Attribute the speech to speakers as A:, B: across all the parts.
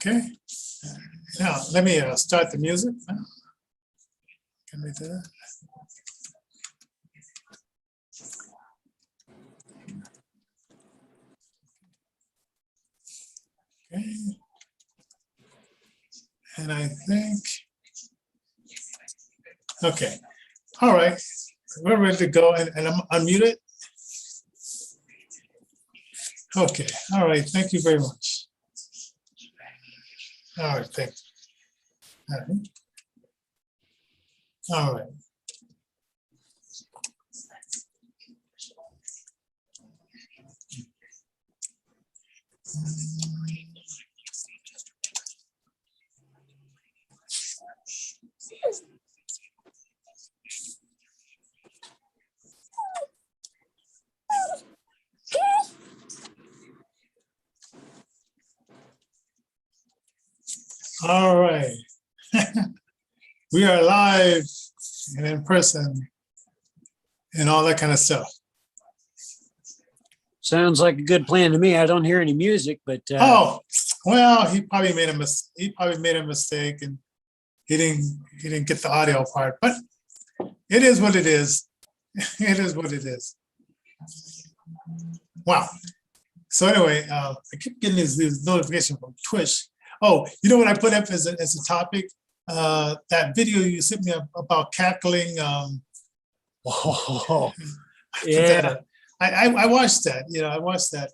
A: Okay. Now, let me start the music. Can we do that? Okay. And I think, okay. All right. We're ready to go. And I'm unmuted. Okay. All right. Thank you very much. All right. Thank you. All right. All right. All right. We are live and in person and all that kind of stuff.
B: Sounds like a good plan to me. I don't hear any music, but
A: Oh, well, he probably made a mistake and he didn't get the audio part, but it is what it is. It is what it is. Wow. So anyway, I keep getting these notifications from Twitch. Oh, you know what I put up as a topic? That video you sent me about cackling.
B: oh,
A: I
B: yeah.
A: I watched that. I watched that,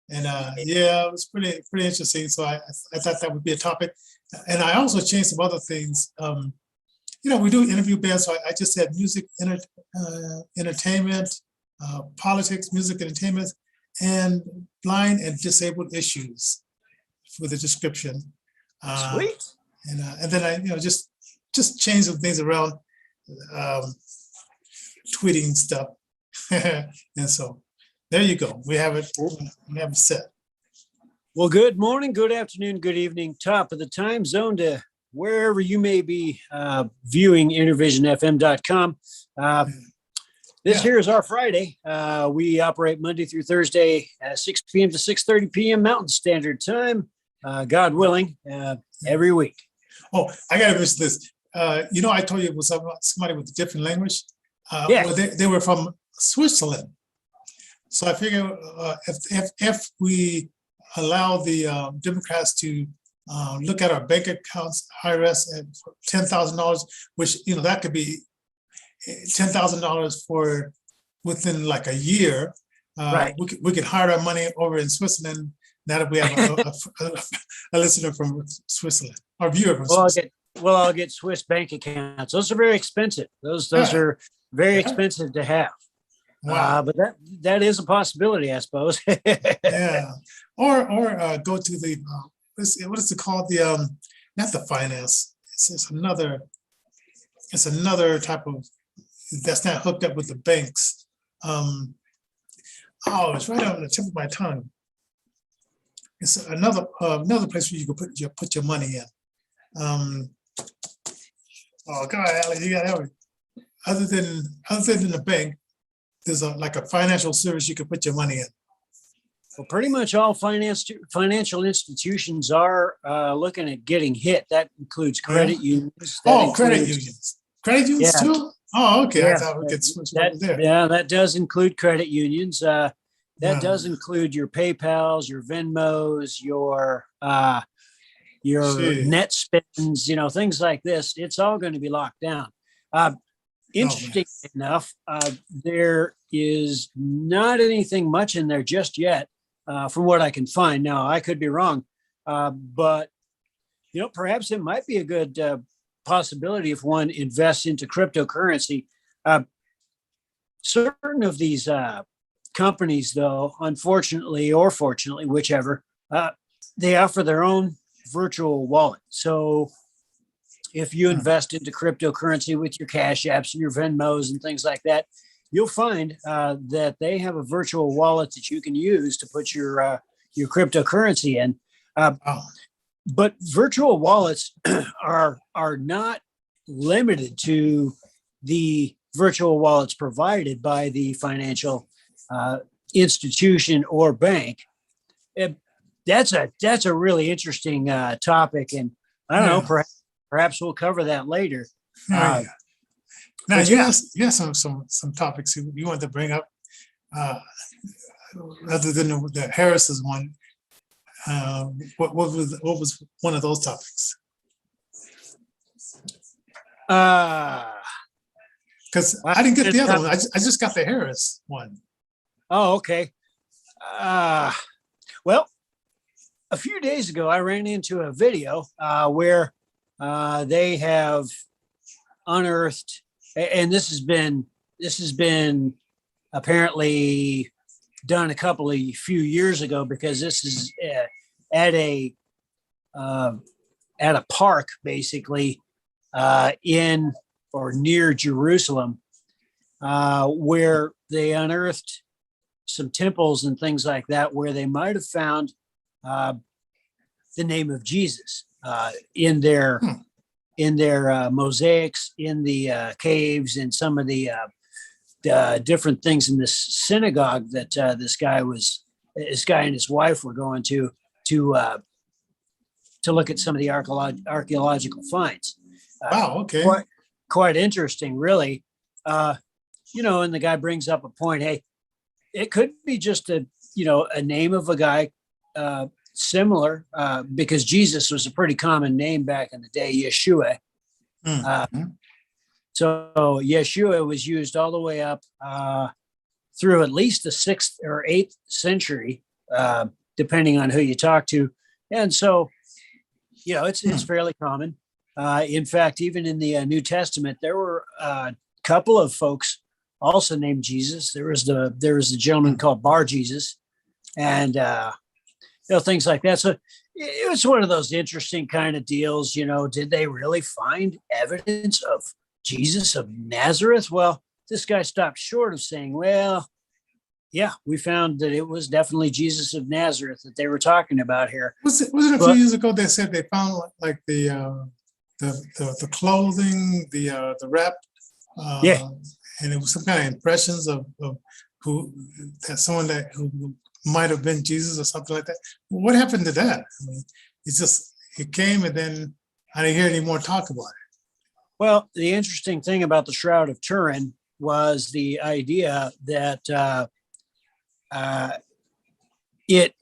A: and yeah, it was pretty interesting. So I thought that would be a topic, and I also changed some other things. We do interview bands, so I just said music, entertainment, politics, music, entertainment, and blind and disabled issues for the description.
B: Sweet.
A: And then I just change some things around, tweeting stuff. And so there you go. We have it set.
B: Well, good morning, good afternoon, good evening, top of the time zone to wherever you may be viewing InnervisionFM.com. This here is our Friday. We operate Monday through Thursday at 6 p.m. to 6:30 p.m. Mountain Standard Time, God willing, every week.
A: Oh, I gotta mention this. I told you it was somebody with a different language.
B: Yeah.
A: Well, they were from Switzerland. So I figure if we allow the Democrats to look at our bank accounts, IRS at $10,000, which that could be $10,000 for within like a year.
B: Right.
A: We could hide our money over in Switzerland. Now that we have a listener from Switzerland, or viewer from Switzerland.
B: I'll get Swiss bank accounts. Those are very expensive. Those are very expensive to have.
A: Wow.
B: But that is a possibility, I suppose.
A: Yeah. Or go to the what is it called? The not the finance. It's another type of that's not hooked up with the banks. It's right on the tip of my tongue. It's another place where you can put your money in. Oh God, Alex, you got everything. Other than the bank, there's like a financial service you can put your money in.
B: Well, pretty much all financial institutions are looking at getting hit. That includes credit unions.
A: Credit unions. Credit unions too? Oh, okay.
B: Yeah.
A: I thought we could switch over there.
B: Yeah, that does include credit unions. That does include your PayPals, your Venmos, your net spends, things like this. It's all going to be locked down. Interesting enough, there is not anything much in there just yet, from what I can find. Now, I could be wrong, but perhaps it might be a good possibility if one invests into cryptocurrency. Certain of these companies, though, unfortunately or fortunately, whichever, they offer their own virtual wallet. So if you invest into cryptocurrency with your Cash Apps and your Venmos and things like that, you'll find that they have a virtual wallet that you can use to put your cryptocurrency in. But virtual wallets are not limited to the virtual wallets provided by the financial institution or bank. that's a really interesting topic, and I don't know,
A: Yeah.
B: perhaps we'll cover that later.
A: Yeah, yeah. Now
B: But
A: you
B: yeah,
A: have some topics you want to bring up, uh, other than the Harris's one. What was one of those topics?
B: uh,
A: Because
B: well,
A: I didn't get
B: it's
A: the other
B: not-
A: one. I just got the Harris one.
B: oh, okay. Uh, well, a few days ago, I ran into a video where they have unearthed, and this has been apparently done a few years ago, because this is at a uh, at a park, basically in or near Jerusalem, where they unearthed some temples and things like that, where they might have found uh, the name of Jesus in their mosaics, in the caves, and some of the different things in this synagogue that this guy and his wife were going to look at some of the archaeological finds.
A: Wow. Okay.
B: Quite interesting, really. And the guy brings up a point. Hey, it could be just a name of a guy similar, because Jesus was a pretty common name back in the day, Yeshua.
A: Mhm.
B: So Yeshua was used all the way up through at least the 6th or 8th century, depending on who you talk to. And so, it's fairly common. In fact, even in the New Testament, there were a couple of folks also named Jesus. There was a gentleman called Bar Jesus, and things like that. So it was one of those interesting kind of deals. Did they really find evidence of Jesus of Nazareth? Well, this guy stopped short of saying, well, yeah, we found that it was definitely Jesus of Nazareth that they were talking about here.
A: Was it a few years ago they said they found like the clothing, the wrap,
B: Yeah.
A: and it was some kind of impressions of who that someone that who might have been Jesus or something like that. What happened to that? I mean, it came and then I didn't hear any more talk about it.
B: Well, the interesting thing about the Shroud of Turin was the idea that it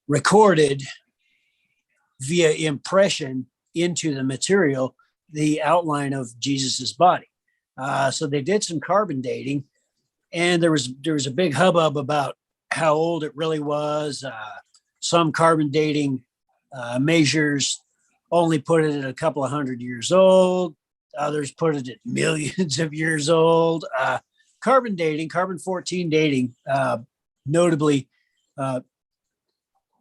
B: recorded via impression into the material the outline of Jesus's body. So they did some carbon dating, and there was a big hubbub about how old it really was. Some carbon dating measures only put it at a couple of 100 years old. Others put it at millions of years old. Carbon 14 dating, notably,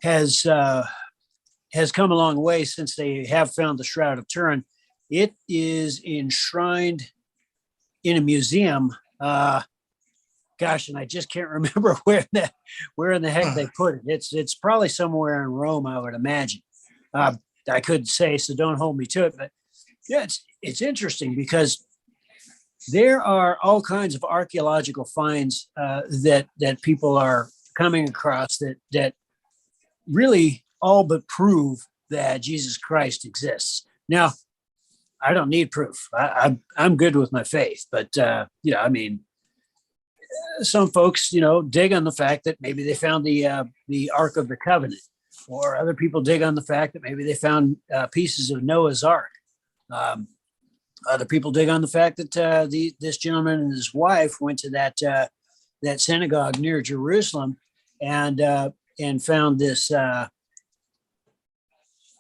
B: has come a long way since they have found the Shroud of Turin. It is enshrined in a museum. And I just can't remember where in the heck they put it. It's probably somewhere in Rome, I would imagine. I couldn't say, so don't hold me to it. But yeah, it's interesting because there are all kinds of archaeological finds that people are coming across that really all but prove that Jesus Christ exists. Now, I don't need proof. I'm good with my faith, but some folks, dig on the fact that maybe they found the Ark of the Covenant, or other people dig on the fact that maybe they found pieces of Noah's Ark. Other people dig on the fact that this gentleman and his wife went to that synagogue near Jerusalem and found this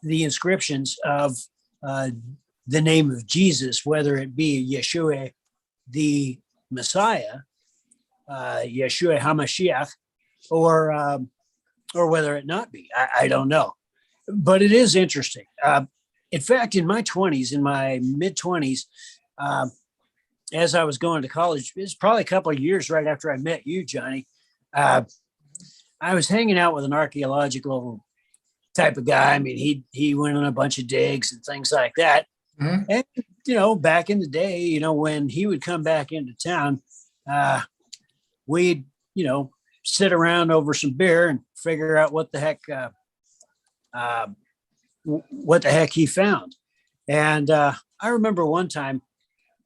B: the inscriptions of the name of Jesus, whether it be Yeshua, the Messiah, Yeshua HaMashiach, or whether it not be. I don't know, but it is interesting. In fact, in my mid-20s, as I was going to college, it was probably a couple of years right after I met you, Johnny. I was hanging out with an archaeological type of guy. I mean, he went on a bunch of digs and things like that.
A: Mhm.
B: And, back in the day, when he would come back into town, we'd, sit around over some beer and figure out what the heck he found. And I remember one time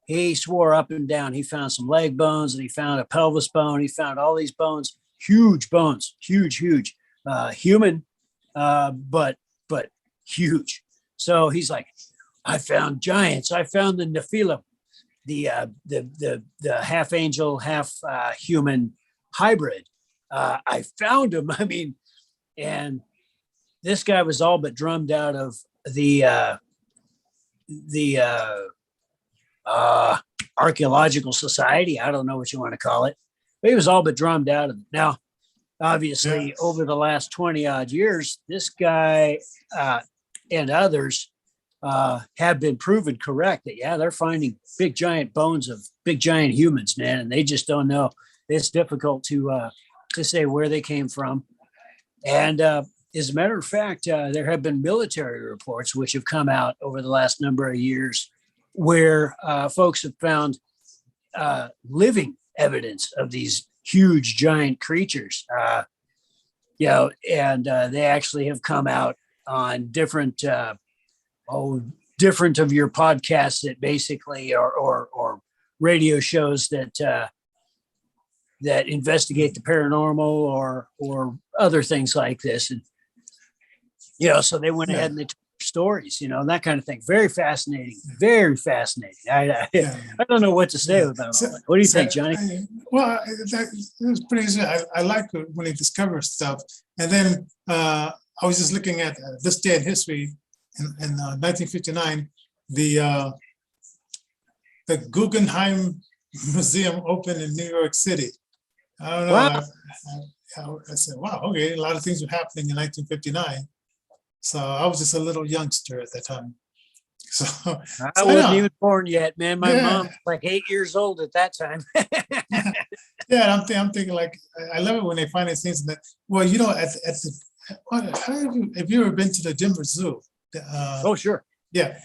B: he swore up and down he found some leg bones and he found a pelvis bone. He found all these bones, huge bones, huge, human, but huge. So he's like, I found giants. I found the Nephilim, the half angel, half human hybrid. I found him. I mean, and this guy was all but drummed out of the archaeological society. I don't know what you want to call it, but he was all but drummed out of it. Now, obviously, over the last 20 odd years, this guy and others have been proven correct that, they're finding big giant bones of big giant humans, man. And they just don't know. It's difficult to say where they came from. And as a matter of fact, there have been military reports which have come out over the last number of years where folks have found living evidence of these huge giant creatures, and they actually have come out on different of your podcasts that basically or radio shows that investigate the paranormal or other things like this. And so they went ahead and they told stories, that kind of thing. Very fascinating. Very fascinating. I don't know what to say about all that. What do you think, Johnny?
A: That's pretty easy. I like it when they discover stuff. And then I was just looking at this day in history in 1959, the Guggenheim Museum opened in New York City. I don't know. Wow. I said, wow, okay, a lot of things were happening in 1959. So I was just a little youngster at that time. So
B: I wasn't even born yet, man. My mom was like 8 years old at that time.
A: I'm thinking like, I love it when they find these things that, well, have you ever been to the Denver Zoo?
B: Oh, sure.
A: Yeah.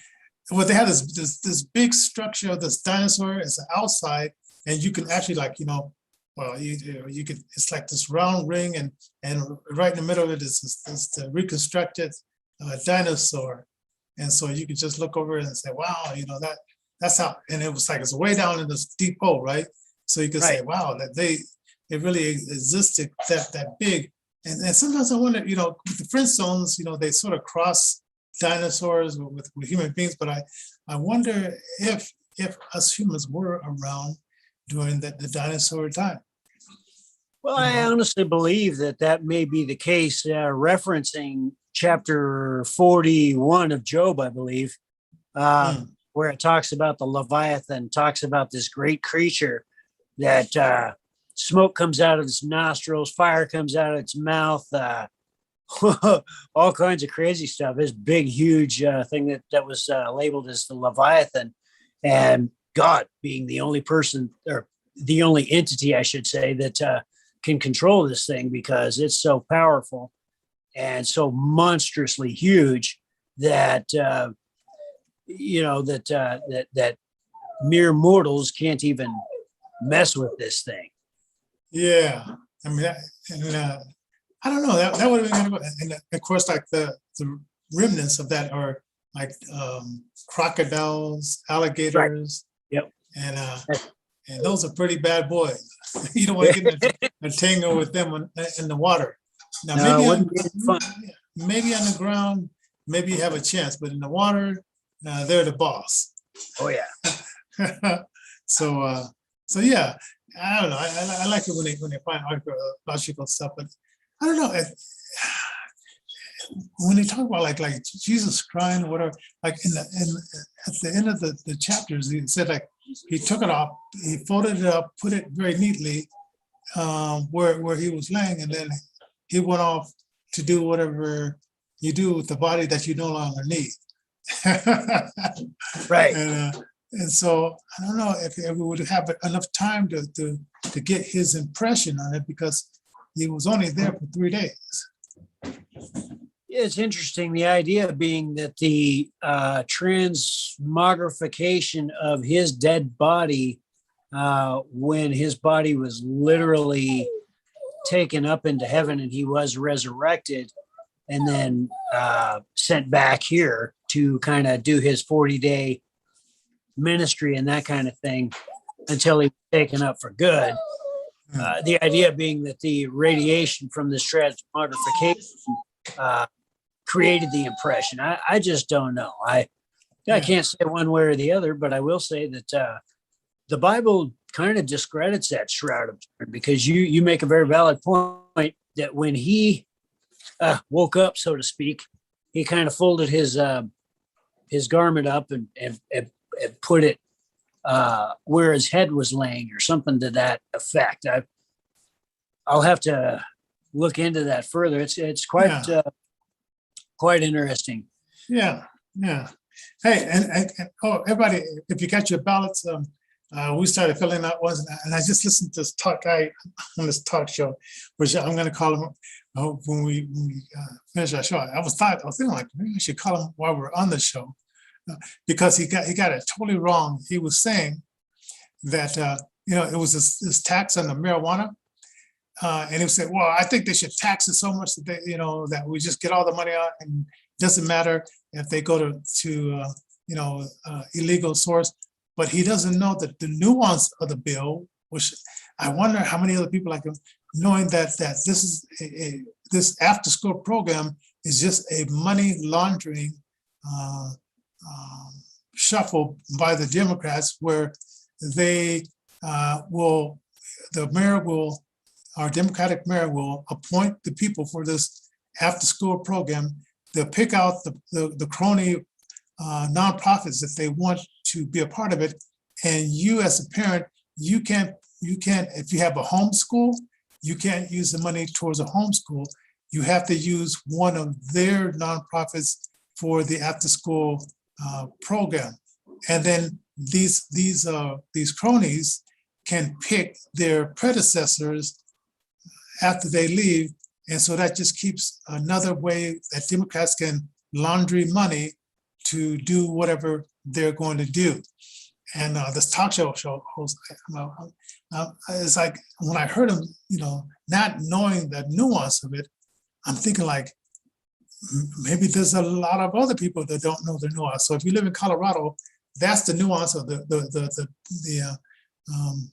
A: Well, they have this big structure of this dinosaur. It's outside, and you can actually you could. It's like this round ring, and right in the middle of it is the reconstructed dinosaur, and so you could just look over it and say, "Wow, that's how." And it was like it's way down in this deep hole, right? So you could say, "Wow, that it really existed that big." And sometimes I wonder, with the Flintstones, they sort of cross dinosaurs with human beings, but I wonder if us humans were around during the dinosaur time.
B: Well, I honestly believe that may be the case, referencing chapter 41 of Job, I believe, where it talks about the Leviathan, talks about this great creature that smoke comes out of its nostrils, fire comes out of its mouth, all kinds of crazy stuff. This big, huge thing that was labeled as the Leviathan, and God being the only person, or the only entity, I should say, that can control this thing, because it's so powerful and so monstrously huge that that mere mortals can't even mess with this thing.
A: Yeah, I mean, I don't know. That would have been good. And of course, like the remnants of that are like crocodiles, alligators.
B: Right. Yep.
A: And those are pretty bad boys. You don't want to get in a tangle with them in the water. Now, maybe on the ground, maybe you have a chance, but in the water, they're the boss.
B: Oh yeah.
A: So yeah, I don't know. I like it when they find archaeological stuff, but I don't know. When they talk about like Jesus crying or whatever, like at the end of the chapters, he said like he took it off, he folded it up, put it very neatly where he was laying, and then he went off to do whatever you do with the body that you no longer need.
B: Right.
A: And so I don't know if we would have enough time to get his impression on it, because he was only there for 3 days.
B: It's interesting, the idea being that the transmogrification of his dead body, when his body was literally taken up into heaven and he was resurrected and then sent back here to kind of do his 40-day ministry and that kind of thing until he was taken up for good. The idea being that the radiation from this transmogrification created the impression. I just don't know. I can't say one way or the other, but I will say that the Bible kind of discredits that shroud of Turin, because you make a very valid point that when he woke up, so to speak, he kind of folded his garment up and put it where his head was laying, or something to that effect. I'll have to look into that further. It's quite interesting.
A: Yeah. Hey, and everybody, if you got your ballots, we started filling out ones, and I just listened to this guy on this talk show, which I'm going to call him when we finish our show. I was thinking like, maybe we should call him while we're on the show, because he got it totally wrong. He was saying that it was this tax on the marijuana, and he was saying, well, I think they should tax it so much that that we just get all the money out, and it doesn't matter if they go to illegal source. But he doesn't know that the nuance of the bill, which I wonder how many other people like him, knowing that this is this after school program is just a money laundering shuffle by the Democrats, where they our Democratic mayor will appoint the people for this after school program. They'll pick out the crony nonprofits that they want to be a part of it, and you as a parent, you can't if you have a homeschool, you can't use the money towards a homeschool. You have to use one of their nonprofits for the after school program, and then these cronies can pick their predecessors after they leave, and so that just keeps another way that Democrats can launder money to do whatever they're going to do. And this talk show host, it's like when I heard him, not knowing the nuance of it, I'm thinking like, maybe there's a lot of other people that don't know the nuance. So if you live in Colorado, that's the nuance of the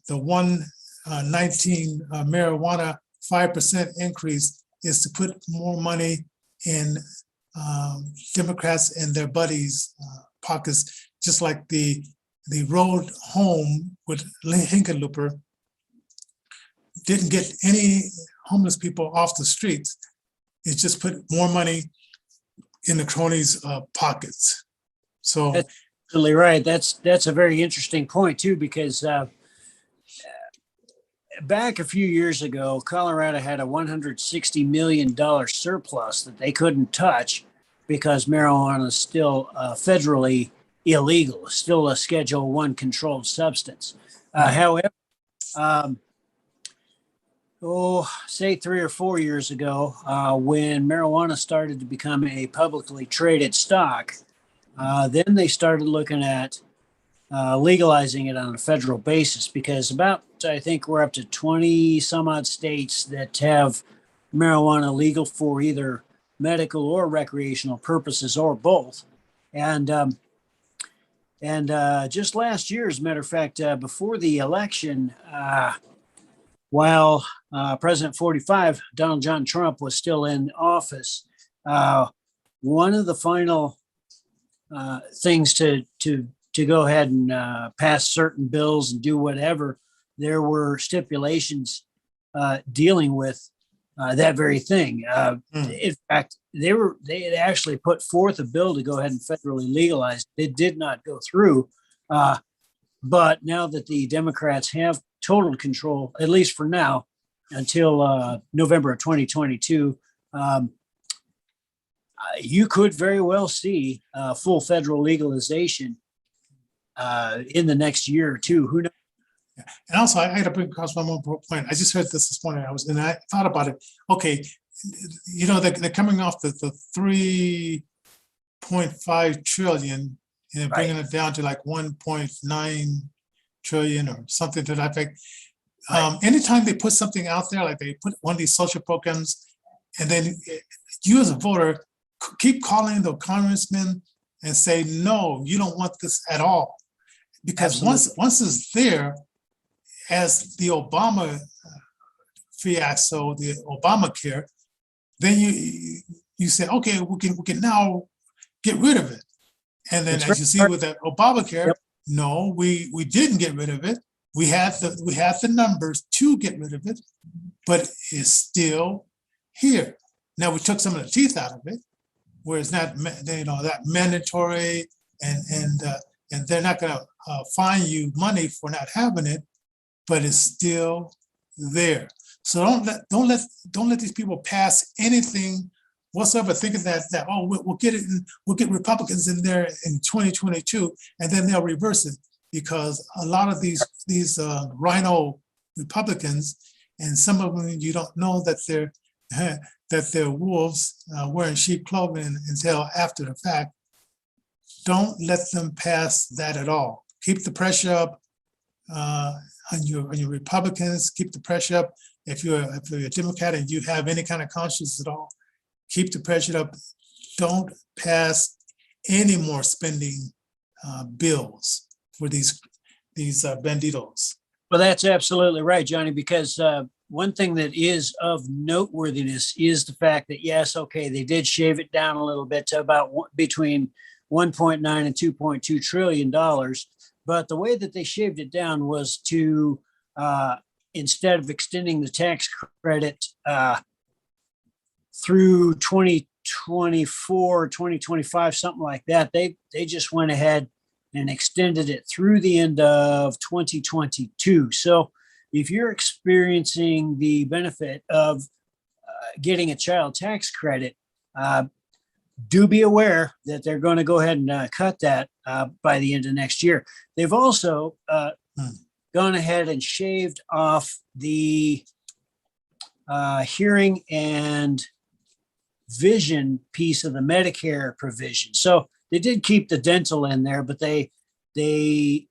A: 119 marijuana 5% increase, is to put more money in Democrats and their buddies' pockets, just like the road home with Hickenlooper didn't get any homeless people off the streets. It just put more money in the cronies' pockets. So
B: that's absolutely right. That's a very interesting point too, because back a few years ago, Colorado had a $160 million surplus that they couldn't touch because marijuana is still federally illegal, still a Schedule I controlled substance. However, say 3 or 4 years ago, when marijuana started to become a publicly traded stock, then they started looking at legalizing it on a federal basis, because I think we're up to 20 some odd states that have marijuana legal for either medical or recreational purposes, or both. And just last year, as a matter of fact, before the election, while President 45, Donald John Trump, was still in office, one of the final things to go ahead and pass certain bills and do whatever, there were stipulations dealing with that very thing. In fact, they had actually put forth a bill to go ahead and federally legalize. It did not go through. But now that the Democrats have total control, at least for now, until November of 2022, you could very well see full federal legalization in the next year or two. Who knows?
A: And also, I had to bring across one more point. I just heard this morning. I thought about it. Okay, they're coming off the 3.5 trillion and bringing it down to like 1.9 trillion or something to that effect. Anytime they put something out there, like they put one of these social programs, and then you as a voter keep calling the congressman and say, no, you don't want this at all. Because once it's there, as the Obama fiasco, the Obamacare, then you say, okay, we can now get rid of it. And then as you see with that Obamacare, no, we didn't get rid of it. We had the numbers to get rid of it, but it's still here. Now we took some of the teeth out of it, where it's not that mandatory, and they're not going to fine you money for not having it, but it's still there. So don't let these people pass anything whatsoever, thinking that we'll get it, we'll get Republicans in there in 2022, and then they'll reverse it, because a lot of these rhino Republicans, and some of them you don't know that they're wolves wearing sheep clothing until after the fact. Don't let them pass that at all. Keep the pressure up on your Republicans. Keep the pressure up. If you're a Democrat and you have any kind of conscience at all, keep the pressure up. Don't pass any more spending bills for these banditos.
B: Well, that's absolutely right, Johnny, because one thing that is of noteworthiness is the fact that, yes, okay, they did shave it down a little bit to about between 1.9 and 2.2 trillion dollars. But the way that they shaved it down was to, instead of extending the tax credit through 2024, 2025, something like that, they just went ahead and extended it through the end of 2022. So if you're experiencing the benefit of getting a child tax credit, do be aware that they're going to go ahead and cut that by the end of next year. They've also gone ahead and shaved off the hearing and vision piece of the Medicare provision. So they did keep the dental in there, but they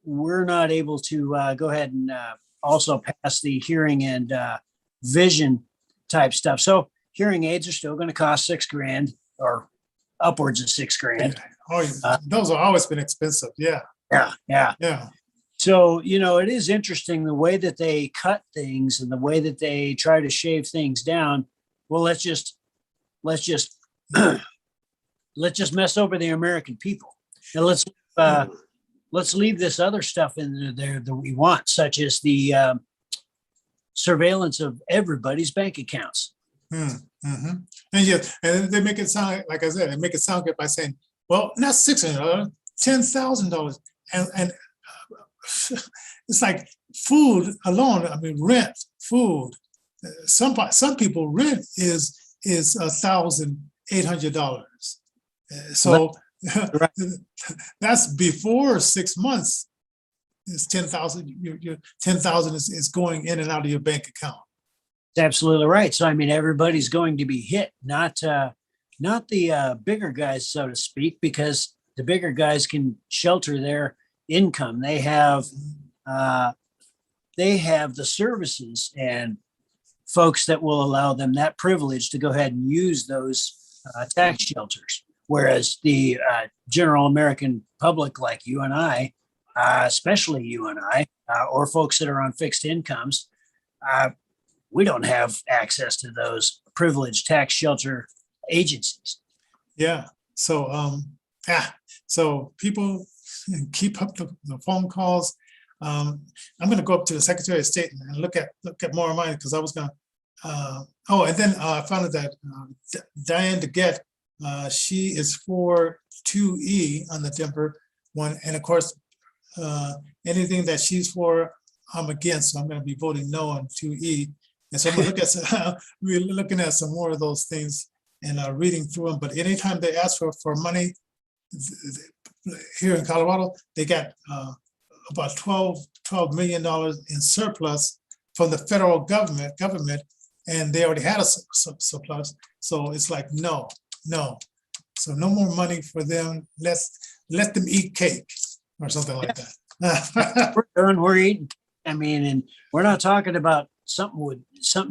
B: were not able to go ahead and also pass the hearing and vision type stuff. So hearing aids are still going to cost $6,000 or upwards of $6,000.
A: Oh, those have always been expensive. Yeah.
B: Yeah. So, it is interesting the way that they cut things and the way that they try to shave things down. Well, let's just mess over the American people, and let's leave this other stuff in there that we want, such as the surveillance of everybody's bank accounts.
A: Mm-hmm. And they make it sound, like I said, they make it sound good by saying, well, not $600, $10,000, and it's like food alone. I mean, rent, food. Some people rent is $1,800. So that's before 6 months. It's 10,000. Your 10,000 is going in and out of your bank account.
B: That's absolutely right. So I mean, everybody's going to be hit, not the bigger guys, so to speak, because the bigger guys can shelter their income. They have the services and folks that will allow them that privilege to go ahead and use those tax shelters. Whereas the general American public, like you and I, especially you and I, or folks that are on fixed incomes, we don't have access to those privileged tax shelter agencies.
A: Yeah. So, so people keep up the phone calls. I'm going to go up to the Secretary of State and look at more of mine, because I was going to. And then I found out that Diane DeGette, she is for 2E on the Denver one, and of course, anything that she's for, I'm against. So I'm going to be voting no on 2E. And so I'm going to look at we're looking at some more of those things and reading through them. But anytime they ask for money here in Colorado, they got about $12 million in surplus from the federal government, and they already had a surplus. So it's like, no. So no more money for them. Let them eat cake or something like that.
B: We're eating. I mean, and we're not talking about something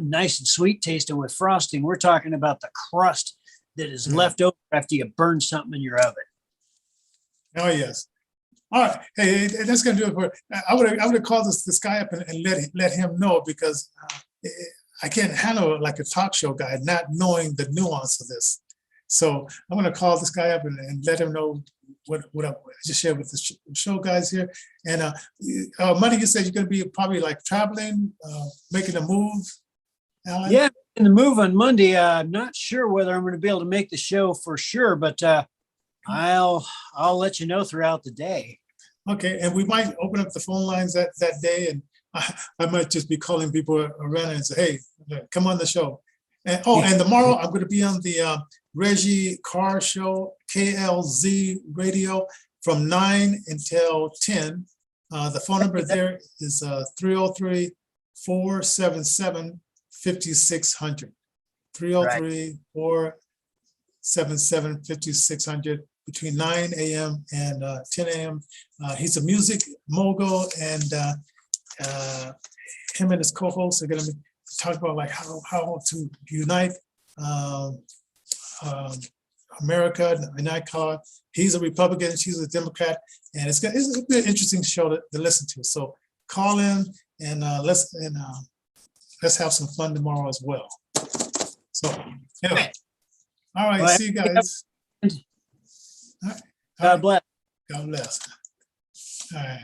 B: nice and sweet tasting with frosting. We're talking about the crust that is
A: Yeah.
B: left over after you burn something in your oven.
A: Oh, yes. All right. Hey, that's gonna do it for. I would have called this guy up and let him know, because I can't handle like a talk show guy not knowing the nuance of this. So I'm gonna call this guy up and let him know what I just shared with the show guys here. And Monday, you said you're gonna be probably like traveling, making a move, Alan?
B: Yeah, in the move on Monday. I'm not sure whether I'm going to be able to make the show for sure, but I'll let you know throughout the day.
A: Okay, and we might open up the phone lines that day, and I might just be calling people around and say, hey, come on the show. And and tomorrow I'm going to be on the Reggie Carr show, KLZ radio, from 9 until 10. The phone number there is 303-477-5600. 303-477-5600 between 9 a.m. and 10 a.m. He's a music mogul, and him and his co-hosts are going to be talking about like how to unite America. And I call it, he's a Republican, she's a Democrat, and it's an interesting show to listen to. So call in and let's have some fun tomorrow as well. So anyway, all right, see you guys. All right.
B: God bless.
A: God bless. All right.